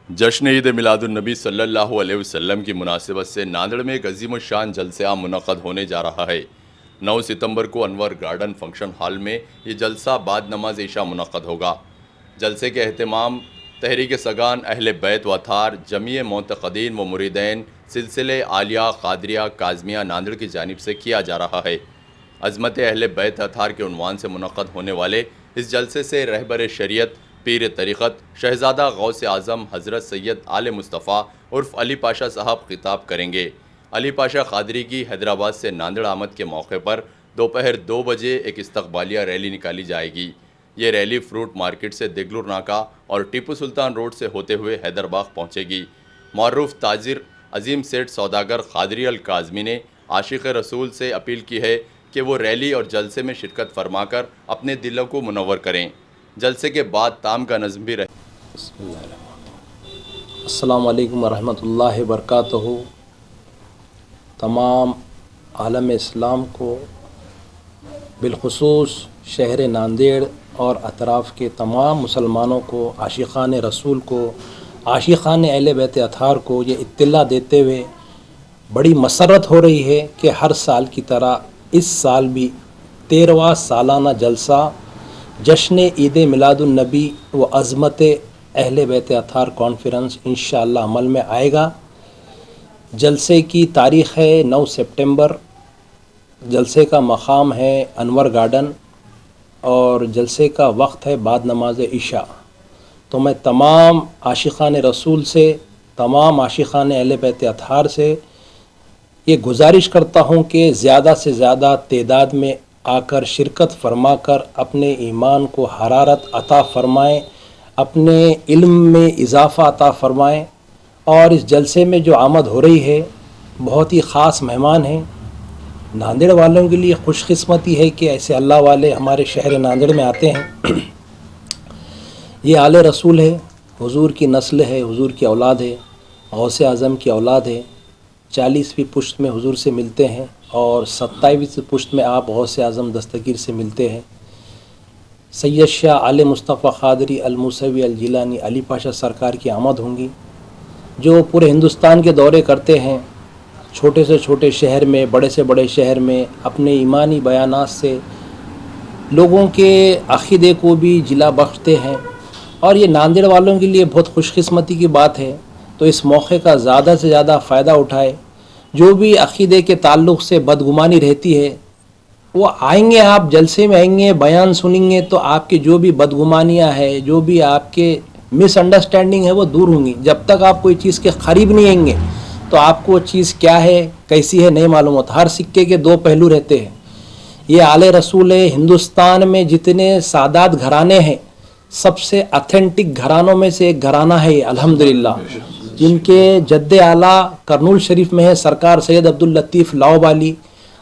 जश्न ईद मिलादुन्नबी सल्लल्लाहु अलैहि वसल्लम की मुनासिबत से नांदेड़ में एक अजीम शान जलसा मुनक़्क़द होने जा रहा है। 9 सितंबर को अनवर गार्डन फंक्शन हॉल में ये जलसा बाद नमाज इशा मुनक़्क़द होगा। जलसे के एहतमाम तहरीक सगान अहले बैत व अथार जमीय मोतक़दीन व मुरीदैन सिलसिले आलिया क़ादरिया काज़मिया नांदेड़ की जानिब से किया जा रहा है। अज़मत अहले बैत अथार के उन्वान से मुनक़्क़द होने वाले इस जलसे से रहबर शरीयत पीर तरीक़त शहज़ादा गौस आज़म हज़रत सैयद आले मुस्तफ़ा उर्फ़ अली पाशा साहब खिताब करेंगे। अली पाशा क़ादरी की हैदराबाद से नांदेड़ आमद के मौके पर दोपहर 2 बजे एक इस्तक़बालिया रैली निकाली जाएगी। ये रैली फ्रूट मार्केट से दिगलुर नाका और टीपू सुल्तान रोड से होते हुए हैदरबाग पहुँचेगी। मअरूफ़ ताजिर अजीम सेठ सौदागर क़ादरी अल काज़मी ने आशिक़ रसूल से अपील की है कि वो रैली और जलसे में शिरकत फरमाकर अपने दिलों को मुनव्वर करें। जलसे के बाद ताम का नज़्म भी रहे। अस्सलामु अलैकुम वरहमतुल्लाहि वबरकातुहू। तमाम आलम इस्लाम को बिलखुसूस शहर नांदेड़ और अतराफ़ के तमाम मुसलमानों को, आशिक़ान रसूल को, आशिक़ान अहले बैत अथार को ये इत्तला देते हुए बड़ी मसरत हो रही है कि हर साल की तरह इस साल भी 13वां सालाना जलसा जश्न ईद मिलादुन्नबी व अज़मत अहले बैत अथार कॉन्फ्रेंस इंशाअल्लाह अमल में आएगा। जलसे की तारीख़ है 9 सितंबर। जलसे का मकाम है अनवर गार्डन और जलसे का वक्त है बाद नमाज इशा। तो मैं तमाम आशिक़ान रसूल से, तमाम आशिक़ान अहले बैत अथार से ये गुजारिश करता हूँ कि ज़्यादा से ज़्यादा तादाद में आकर शिरकत फरमाकर अपने ईमान को हरारत अता फ़रमाएँ, अपने इल्म में इजाफ़ा अता फ़रमाएँ। और इस जलसे में जो आमद हो रही है बहुत ही ख़ास मेहमान हैं। नांदेड़ वालों के लिए खुशकिस्मती है कि ऐसे अल्लाह वाले हमारे शहर नांदेड़ में आते हैं। ये आले रसूल है, हुजूर की नस्ल है, हुजूर की औलाद है, गौसे आज़म की औलाद है। 40वीं पुश्त में हुजूर से मिलते हैं और 27वीं पुश्त में आप गौसे आज़म दस्तगीर से मिलते हैं। सैयद शाह आले मुस्तफ़ा क़ादरी अल मूसवी अल जिलानी अली पाशा सरकार की आमद होंगी, जो पूरे हिंदुस्तान के दौरे करते हैं। छोटे से छोटे शहर में, बड़े से बड़े शहर में अपने ईमानी बयानात से लोगों के अक़ीदे को भी जिला बख्शते हैं। और ये नांदेड़ वालों के लिए बहुत खुशकिस्मती की बात है। तो इस मौके का ज़्यादा से ज़्यादा फ़ायदा उठाए। जो भी अक़ीदे के ताल्लुक़ से बदगुमानी रहती है वो आएंगे, आप जलसे में आएंगे, बयान सुनेंगे तो आपकी जो भी बदगुमानियाँ है, जो भी आपके मिसअंडरस्टैंडिंग है वो दूर होंगी। जब तक आप कोई चीज़ के करीब नहीं आएंगे तो आपको वो चीज़ क्या है, कैसी है, नहीं मालूम होता। हर सिक्के के 2 पहलू रहते हैं। ये आले रसूल है। हिंदुस्तान में जितने सादात घराने हैं सबसे ऑथेंटिक घरानों में से एक घराना है ये, अल्हम्दुलिल्लाह, जिनके जद्दे आला करनूल शरीफ में है सरकार सैयद अब्दुल लतीफ़ लाहौबाली।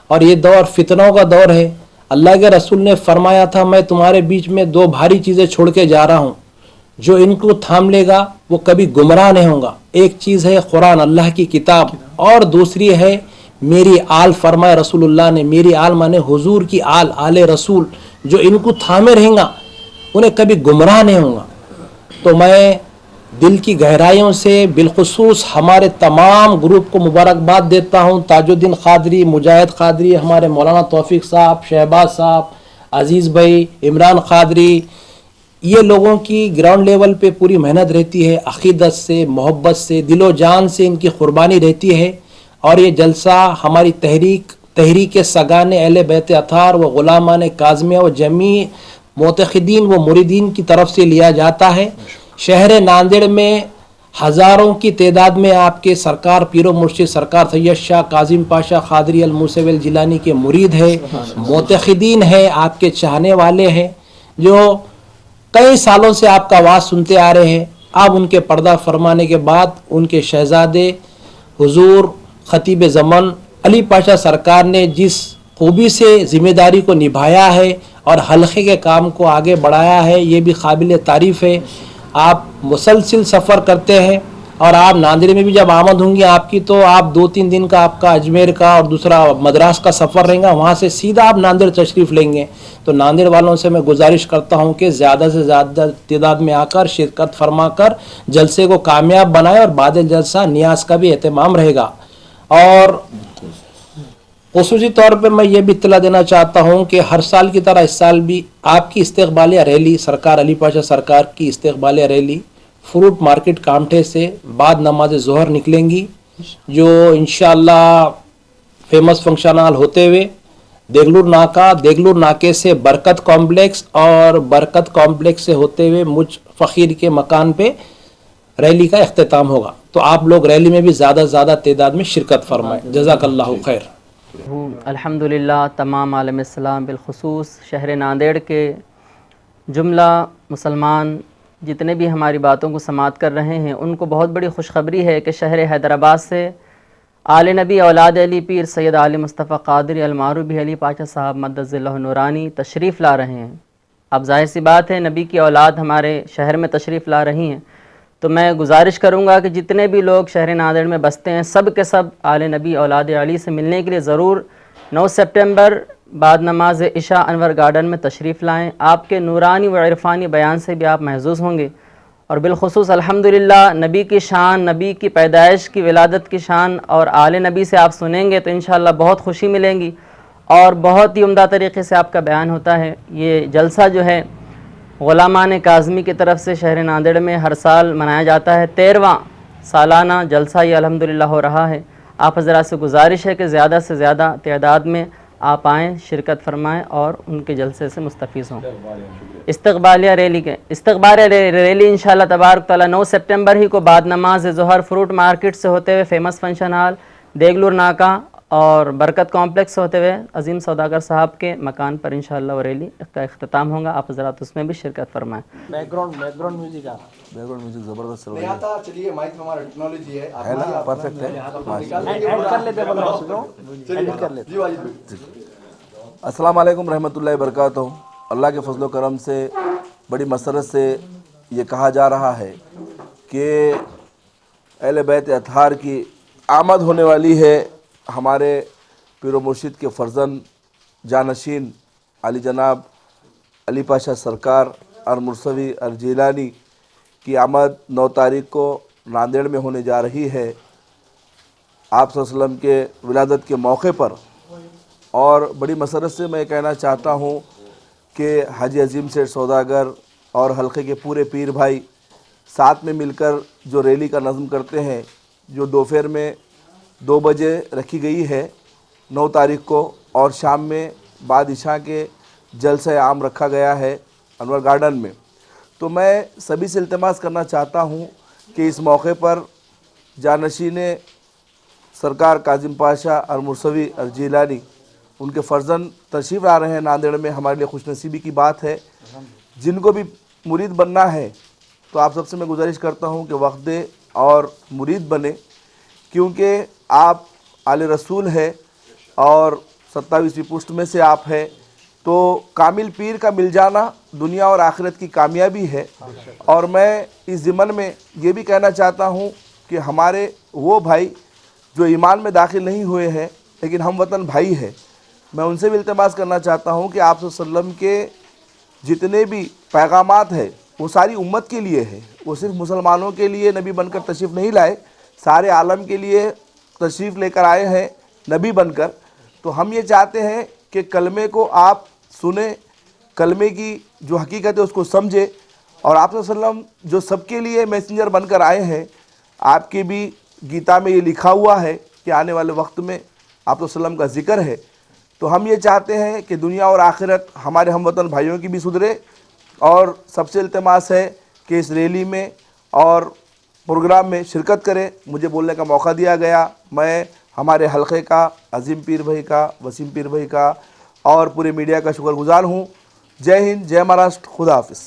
और ये दौर फितनों का दौर है। अल्लाह के रसूल ने फरमाया था, मैं तुम्हारे बीच में 2 भारी चीज़ें छोड़ के जा रहा हूँ, जो इनको थाम लेगा वो कभी गुमराह नहीं होगा। एक चीज़ है कुरान, अल्लाह की किताब, और दूसरी है मेरी आल। फरमाया रसूलुल्लाह ने, मेरी आल माने हुजूर की आल, आले रसूल, जो इनको थामे रहेंगा उन्हें कभी गुमराह नहीं होगा। तो मैं दिल की गहराइयों से बिलखुसूस हमारे तमाम ग्रुप को मुबारकबाद देता हूँ। ताजुद्दीन क़ादरी, मुजाहिद क़ादरी, हमारे मौलाना तौफीक साहब, शहबाज साहब, अज़ीज़ भाई, इमरान क़ादरी, ये लोगों की ग्राउंड लेवल पे पूरी मेहनत रहती है। अक़ीदत से, मोहब्बत से, दिलो जान से इनकी क़ुरबानी रहती है। और ये जलसा हमारी तहरीक सगान अहले बैत अथार व ग़ुलामान काज़मिया व जमी मोतक़दीन व मुरीदीन की तरफ से लिया जाता है। शहर नांदेड़ में हज़ारों की तादाद में आपके सरकार पीरो मुर्शिद सरकार सैयद शाह काज़िम पाशा क़ादरी अल मूसवी अल जिलानी के मुरीद है, मोतक़दीन है, आपके चाहने वाले हैं, जो कई सालों से आपका आवाज़ सुनते आ रहे हैं। अब उनके पर्दा फरमाने के बाद उनके शहज़ादे हुजूर ख़तीब ज़मान अली पाशा सरकार ने जिस खूबी से ज़िम्मेदारी को निभाया है और हल्के के काम को आगे बढ़ाया है, ये भी काबिल तारीफ़ है। आप मुसलसिल सफ़र करते हैं, اور آپ ناندیڑ میں بھی جب آمد ہوں گی آپ کی تو آپ 2-3 دن کا آپ کا اجمیر کا اور دوسرا مدراس کا سفر رہیں گا, وہاں سے سیدھا آپ ناندیڑ تشریف لیں گے. تو ناندیڑ والوں سے میں گزارش کرتا ہوں کہ زیادہ سے زیادہ تعداد میں آ کر شرکت فرما کر جلسے کو کامیاب بنائے, اور بعد جلسہ نیاز کا بھی اہتمام رہے گا. اور خصوصی طور پہ میں یہ بھی اطلاع دینا چاہتا ہوں کہ ہر سال کی طرح اس سال بھی آپ کی استقبالیہ ریلی, سرکار علی پاشا سرکار کی استقبالیہ ریلی فروٹ مارکیٹ کامٹھے سے بعد نماز ظہر نکلیں گی, جو انشاءاللہ فیمس فنکشن ہال ہوتے ہوئے دیگلور ناکے سے برکت کمپلیکس اور برکت کمپلیکس سے ہوتے ہوئے مجھ فقیر کے مکان پہ ریلی کا اختتام ہوگا. تو آپ لوگ ریلی میں بھی زیادہ سے زیادہ تعداد میں شرکت فرمائیں. جزاک اللہ خیر. الحمدللہ تمام عالم اسلام بالخصوص شہر ناندیڑ کے جملہ مسلمان جتنے بھی ہماری باتوں کو سماعت کر رہے ہیں ان کو بہت بڑی خوشخبری ہے کہ شہر حیدرآباد سے آل نبی اولاد علی پیر سید علی مصطفیٰ قادری المعروف بھی علی پاشا صاحب مدد اللہ نورانی تشریف لا رہے ہیں. اب ظاہر سی بات ہے نبی کی اولاد ہمارے شہر میں تشریف لا رہی ہیں, تو میں گزارش کروں گا کہ جتنے بھی لوگ شہر ناندیڑ میں بستے ہیں سب کے سب آل نبی اولاد علی سے ملنے کے لیے ضرور 9 سپٹمبر بعد نماز عشاء انور گارڈن میں تشریف لائیں. آپ کے نورانی و عرفانی بیان سے بھی آپ محظوظ ہوں گے, اور بالخصوص الحمدللہ نبی کی شان, نبی کی پیدائش کی ولادت کی شان اور آل نبی سے آپ سنیں گے تو انشاءاللہ بہت خوشی ملیں گی, اور بہت ہی عمدہ طریقے سے آپ کا بیان ہوتا ہے. یہ جلسہ جو ہے غلامان کاظمی کی طرف سے شہر ناندیڑ میں ہر سال منایا جاتا ہے. 13واں سالانہ جلسہ یہ الحمدللہ ہو رہا ہے. آپ حضرات سے گزارش ہے کہ زیادہ سے زیادہ تعداد میں آپ آئیں, شرکت فرمائیں اور ان کے جلسے سے مستفیض ہوں. استقبالیہ ریلی انشاءاللہ تبارک تعالیٰ 9 سپٹمبر ہی کو بعد نماز ظہر فروٹ مارکیٹ سے ہوتے ہوئے فیمس فنکشن ہال دیگلور ناکا اور برکت کمپلیکس سے ہوتے ہوئے عظیم سوداگر صاحب کے مکان پر انشاءاللہ وہ ریلی کا اختتام ہوگا. آپ حضرات اس میں بھی شرکت فرمائیں. بیک گراؤنڈ میوزک زبردست چل رہی ہے. چلیے مائک میں ہمارا ٹیکنالوجی ہے ہے نا, پرفیکٹ ہے. السلام علیکم رحمۃ اللہ وبرکاتہ. اللہ کے فضل و کرم سے بڑی مسرت سے یہ کہا جا رہا ہے کہ اہل بیت اطہار کی آمد ہونے والی ہے. ہمارے پیر و مرشد کے فرزند جانشین علی جناب علی پاشا سرکار اور مرسوی اور جیلانی کی آمد 9 تاریخ کو ناندیڑ میں ہونے جا رہی ہے. آپ صلی اللہ علیہ وسلم کے ولادت کے موقع پر, اور بڑی مسرت سے میں کہنا چاہتا ہوں کہ حاجی عظیم سیٹھ سوداگر اور حلقے کے پورے پیر بھائی ساتھ میں مل کر جو ریلی کا نظم کرتے ہیں, جو دوپہر میں 2 بجے رکھی گئی ہے 9 تاریخ کو, اور شام میں بعد عشاء کے جلسہ عام رکھا گیا ہے انور گارڈن میں. تو میں سبھی سے التماس کرنا چاہتا ہوں کہ اس موقع پر جانشین سرکار کاظم پاشا اور مرسوی اور جیلانی ان کے فرزند تشریف لا رہے ہیں ناندیڑ میں. ہمارے لیے خوش نصیبی کی بات ہے. جن کو بھی مرید بننا ہے تو آپ سب سے میں گزارش کرتا ہوں کہ وقت دے اور مرید بنے, کیونکہ آپ آل رسول ہے اور 27ویں پشت میں سے آپ ہے, تو کامل پیر کا مل جانا دنیا اور آخرت کی کامیابی ہے. اور میں اس ضمن میں یہ بھی کہنا چاہتا ہوں کہ ہمارے وہ بھائی جو ایمان میں داخل نہیں ہوئے ہیں لیکن ہم وطن بھائی ہیں, میں ان سے بھی التماس کرنا چاہتا ہوں کہ آپ صلی اللہ علیہ وسلم کے جتنے بھی پیغامات ہیں وہ ساری امت کے لیے ہے. وہ صرف مسلمانوں کے لیے نبی بن کر تشریف نہیں لائے, سارے عالم کے لیے تشریف لے کر آئے ہیں نبی بن کر. تو ہم یہ چاہتے ہیں کہ کلمے کو آپ سنیں, کلمے کی جو حقیقت ہے اس کو سمجھیں, اور آپ صلی اللہ علیہ وسلم جو سب کے لیے میسنجر بن کر آئے ہیں, آپ کی بھی گیتا میں یہ لکھا ہوا ہے کہ آنے والے وقت میں آپ صلی اللہ علیہ وسلم کا ذکر ہے. تو ہم یہ چاہتے ہیں کہ دنیا اور آخرت ہمارے ہم وطن بھائیوں کی بھی سدھرے, اور سب سے التماس ہے کہ اس ریلی میں اور پروگرام میں شرکت کرے. مجھے بولنے کا موقع دیا گیا, میں ہمارے حلقے کا, عظیم پیر بھائی کا, وسیم پیر بھائی کا اور پورے میڈیا کا شکر گزار ہوں. جے ہند, جے مہاراشٹر, خدا حافظ.